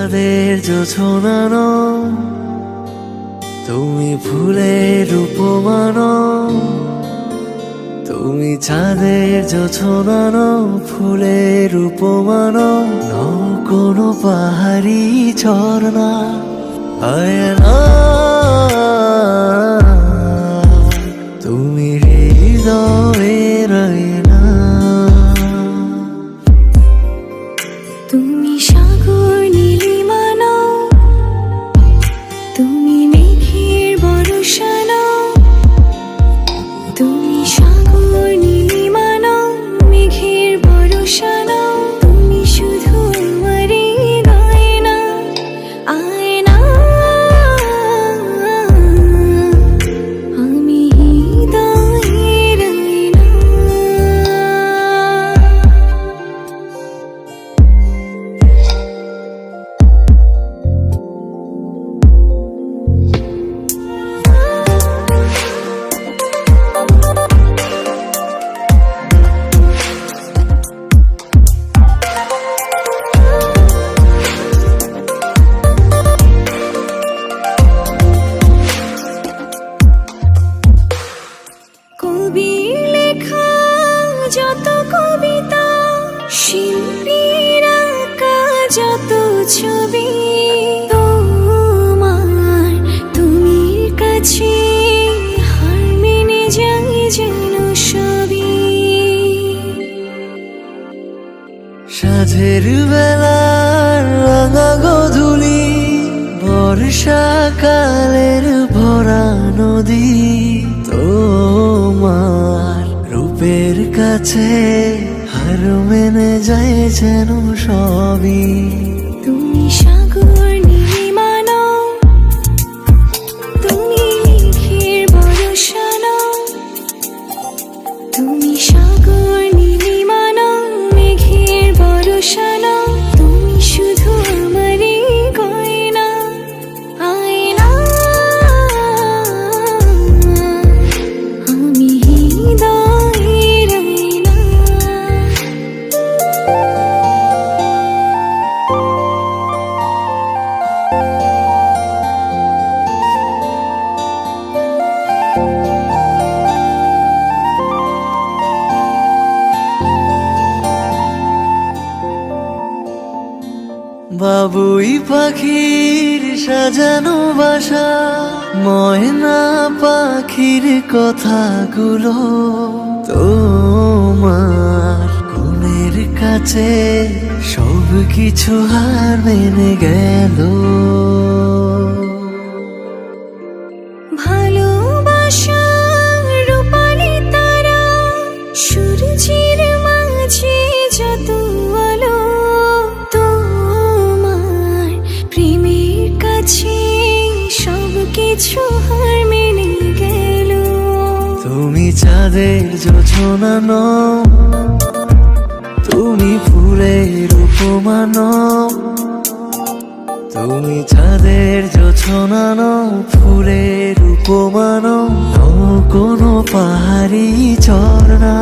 চাঁদের জোছনা নও, তুমি ফুলের উপমা নও। তুমি চাঁদের জোছনা নও, ফুলের উপমা নও, নও কোনো পাহাড়ি ঝর্ণা। আয়না তুমি হৃদয়ের আয়না। তুমি সাগর নীলিমা নও, তুমি মেঘের বর্ষা নও। তুমি সাগর নীলিমা নও, মেঘের বর্ষা নও। তুমি শুধু আমারই গয়না, আয়না। আমি হৃদয়ের আয়না। কবির লেখা যত কবিতা, শিল্পীর আঁকা যত ছবি, তোমার তুমির কাছে হার মেনে যাই যেন সবই। সাঁঝের বেলার রাঙা গোধূলি, বর্ষাকালের ভরা নদী, তোমার রূপের কাছে হার মেনে যায় যেন সবই। তুমি সাগর নীলিমা নও, তুমি মেঘের বর্ষা নও। তুমি সাগর নীলিমা নও, মেঘের বর্ষা নও। তুমি শুধু আমারই গয়না, আয়না। আমি হৃদয়ের আয়না। বাবুই পাখির সাজানো বাসা, ময়না পাখির কথাগুলো তোমার গুণের কাছে সব কিছু হার মেনে গেল। ভালোবাসা রূপালি তারা, সূর্যের মাঝে যত আলো, তোমার প্রেমের কাছে সব কিছু হার মেনে গেল। তুমি চাঁদের জোছনা নও, তুমি ফুলের উপমা নও। তুমি চাঁদের জোছনা নও, ফুলের উপমা নও, নও কোনো পাহাড়ি ঝর্ণা।